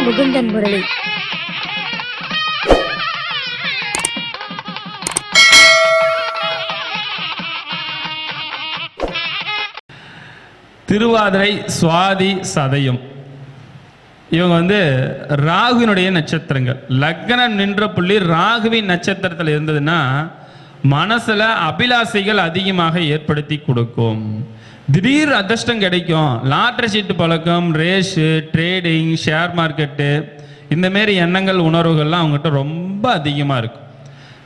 முகுந்தன் முரளி. திருவாதிரை, சுவாதி, சதயம் இவங்க ராகுவினுடைய நட்சத்திரங்கள். லக்னம் நின்ற புள்ளி ராகுவின் நட்சத்திரத்தில் இருந்ததுன்னா மனசுல அபிலாசைகள் அதிகமாக ஏற்படுத்தி கொடுக்கும். திடீர் அதிர்ஷ்டம் கிடைக்கும். லாட்டரி சீட்டு பழக்கம், ரேஷு, ட்ரேடிங், ஷேர் மார்க்கெட்டு, இந்த மாரி எண்ணங்கள், உணர்வுகள்லாம் அவங்ககிட்ட ரொம்ப அதிகமாக இருக்கும்.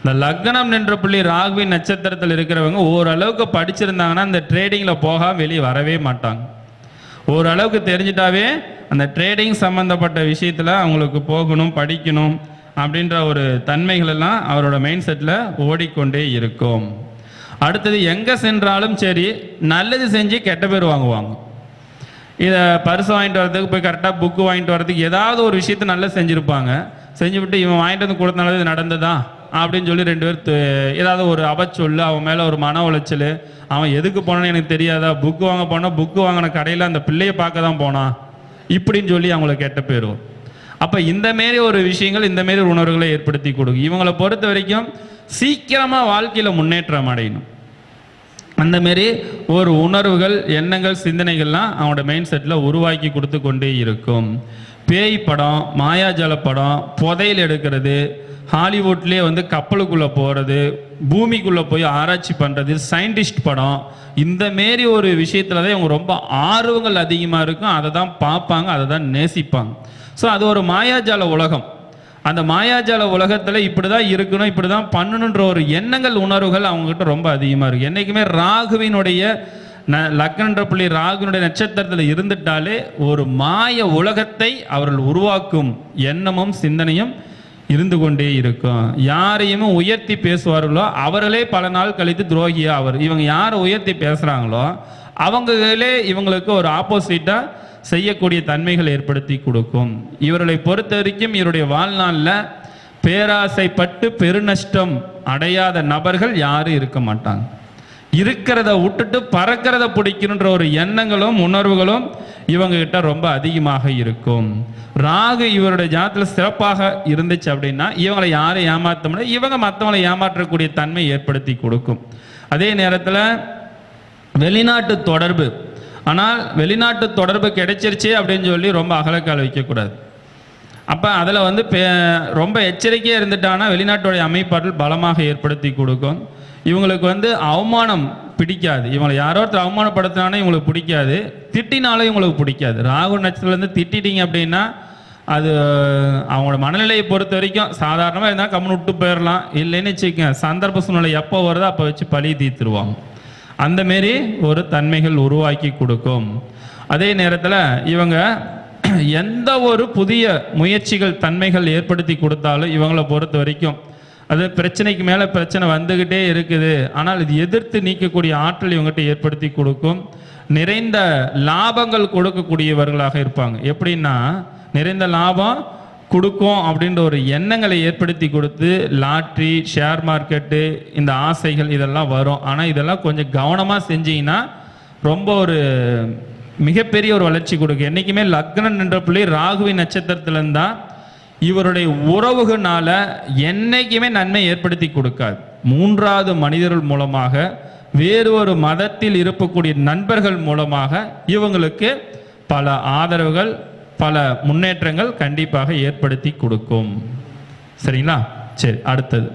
இந்த லக்னம் நின்ற புள்ளி ராகுவின் நட்சத்திரத்தில் இருக்கிறவங்க ஓரளவுக்கு படிச்சிருந்தாங்கன்னா அந்த ட்ரேடிங்கில் போக வெளியே வரவே மாட்டாங்க. ஓரளவுக்கு தெரிஞ்சிட்டாவே அந்த ட்ரேடிங் சம்மந்தப்பட்ட விஷயத்தில் அவங்களுக்கு போகணும், படிக்கணும் அப்படின்ற ஒரு தன்மைகள் எல்லாம் அவரோட மைண்ட் செட்டில் ஓடிக்கொண்டே இருக்கும். அடுத்தது எங்கே சென்றாலும் சரி நல்லது செஞ்சு கெட்ட பேர் வாங்குவாங்க. இதை பரிசு வாங்கிட்டு வரதுக்கு போய் கரெக்டாக புக்கு வாங்கிட்டு வரதுக்கு ஏதாவது ஒரு விஷயத்த நல்லா செஞ்சுருப்பாங்க. செஞ்சு விட்டு இவன் வாங்கிட்டு வந்து கொடுத்தனால இது நடந்ததா அப்படின்னு சொல்லி ரெண்டு பேர் ஏதாவது ஒரு அவச்சொல்லு, அவன் மேலே ஒரு மன உளைச்சல், அவன் எதுக்கு போனான்னு எனக்கு தெரியாதா, புக்கு வாங்க போனால் புக்கு வாங்கின கடையில் அந்த பிள்ளையை பார்க்க தான் போனான் இப்படின்னு சொல்லி அவங்கள கெட்ட பேர் வரும். அப்போ இந்தமாரி ஒரு விஷயங்கள், இந்தமாரி ஒரு உணர்வுகளை ஏற்படுத்தி கொடுக்கும். இவங்களை பொறுத்த வரைக்கும் சீக்கிரமாக வாழ்க்கையில் முன்னேற்றம் அடையணும். அந்தமாரி ஒரு உணர்வுகள், எண்ணங்கள், சிந்தனைகள்லாம் அவனோட மைண்ட் செட்டில் உருவாக்கி கொடுத்து கொண்டே இருக்கும். பேய் படம், மாயாஜால படம், புதையல் எடுக்கிறது, ஹாலிவுட்லேயே கப்பலுக்குள்ளே போகிறது, பூமிக்குள்ளே போய் ஆராய்ச்சி பண்ணுறது, சயின்டிஸ்ட் படம், இந்தமாரி ஒரு விஷயத்தில் தான் இவங்க ரொம்ப ஆர்வங்கள் அதிகமாக இருக்கும். அதை தான் பார்ப்பாங்க, அதை தான் நேசிப்பாங்க. ஸோ அது ஒரு மாயாஜால உலகம். அந்த மாயாஜால உலகத்தில் இப்படி தான் இருக்கணும், இப்படி தான் பண்ணணுன்ற ஒரு எண்ணங்கள், உணர்வுகள் அவங்ககிட்ட ரொம்ப அதிகமாக இருக்குது. என்றைக்குமே ராகுவினுடைய லக்னன்ற புள்ளி ராகுவினுடைய நட்சத்திரத்தில் இருந்துட்டாலே ஒரு மாய உலகத்தை அவர்கள் உருவாக்கும் எண்ணமும் சிந்தனையும் இருந்து கொண்டே இருக்கும். யாரையுமே உயர்த்தி பேசுவார்களோ அவர்களே பல நாள் கழித்து துரோகியா அவர். இவங்க யாரை உயர்த்தி பேசுகிறாங்களோ அவங்களே இவங்களுக்கு ஒரு ஆப்போசிட்டாக செய்யக்கூடிய தன்மைகள் ஏற்படுத்தி கொடுக்கும். இவர்களை பொறுத்த வரைக்கும் இவருடைய வாழ்நாளில் பேராசைப்பட்டு பெருநஷ்டம் அடையாத நபர்கள் யாரும் இருக்க மாட்டாங்க. இருக்கிறத விட்டுட்டு பறக்கிறத பிடிக்கணுன்ற ஒரு எண்ணங்களும் உணர்வுகளும் இவங்க கிட்ட ரொம்ப அதிகமாக இருக்கும். ராகு இவருடைய ஜாதத்தில் சிறப்பாக இருந்துச்சு அப்படின்னா இவங்களை யாரும் ஏமாற்ற முடியாது, இவங்க மற்றவங்களை ஏமாற்றக்கூடிய தன்மை ஏற்படுத்தி கொடுக்கும். அதே நேரத்தில் வெளிநாட்டு தொடர்பு, ஆனால் வெளிநாட்டு தொடர்பு கிடைச்சிருச்சு அப்படின்னு சொல்லி ரொம்ப அகலக்கால் வைக்கக்கூடாது. அப்போ அதில் ரொம்ப எச்சரிக்கையாக இருந்துட்டாங்கன்னா வெளிநாட்டுடைய அமைப்பாற்றல் பலமாக ஏற்படுத்தி கொடுக்கும். இவங்களுக்கு அவமானம் பிடிக்காது. இவங்களை யாரோ ஒருத்தர் அவமானப்படுத்தினாலும் இவங்களுக்கு பிடிக்காது, திட்டினாலும் இவங்களுக்கு பிடிக்காது. ராகு நட்சத்திரத்துலேருந்து திட்டிட்டீங்க அப்படின்னா அது அவங்களோட மனநிலையை பொறுத்த வரைக்கும் சாதாரணமாக இருந்தால் கம்முன்னு விட்டு போயிடலாம். இல்லைன்னு வச்சுக்கோங்க, சந்தர்ப்ப சூழ்நிலை எப்போ வருதோ அப்போ வச்சு பழி தீர்த்துருவாங்க. அந்தமாரி ஒரு தன்மைகள் உருவாக்கி கொடுக்கும். அதே நேரத்தில் இவங்க எந்த ஒரு புதிய முயற்சிகள், தன்மைகள் ஏற்படுத்தி கொடுத்தாலும் இவங்களை பொறுத்த வரைக்கும் அது பிரச்சனைக்கு மேலே பிரச்சனை வந்துக்கிட்டே இருக்குது, ஆனால் இது எதிர்த்து நீக்கக்கூடிய ஆற்றல் இவங்ககிட்ட ஏற்படுத்தி கொடுக்கும். நிறைந்த லாபங்கள் கொடுக்கக்கூடியவர்களாக இருப்பாங்க. எப்படின்னா நிறைந்த லாபம் கொடுக்கும் அப்படின்ற ஒரு எண்ணங்களை ஏற்படுத்தி கொடுத்து லாட்ரி, ஷேர் மார்க்கெட்டு, இந்த ஆசைகள் இதெல்லாம் வரும். ஆனால் இதெல்லாம் கொஞ்சம் கவனமாக செஞ்சீங்கன்னா ரொம்ப ஒரு மிகப்பெரிய ஒரு வளர்ச்சி கொடுக்கும். என்றைக்குமே லக்னம் நின்ற புள்ளி ராகுவின் நட்சத்திரத்தில் இருந்தால் இவருடைய உறவுகளால் என்னைக்குமே நன்மை ஏற்படுத்தி கொடுக்காது. மூன்றாவது மனிதர்கள் மூலமாக, வேறு ஒரு மதத்தில் இருக்கக்கூடிய நண்பர்கள் மூலமாக இவங்களுக்கு பல ஆதரவுகள், பல முன்னேற்றங்கள் கண்டிப்பாக ஏற்படுத்தி கொடுக்கும். சரிங்களா? சரி, அடுத்தது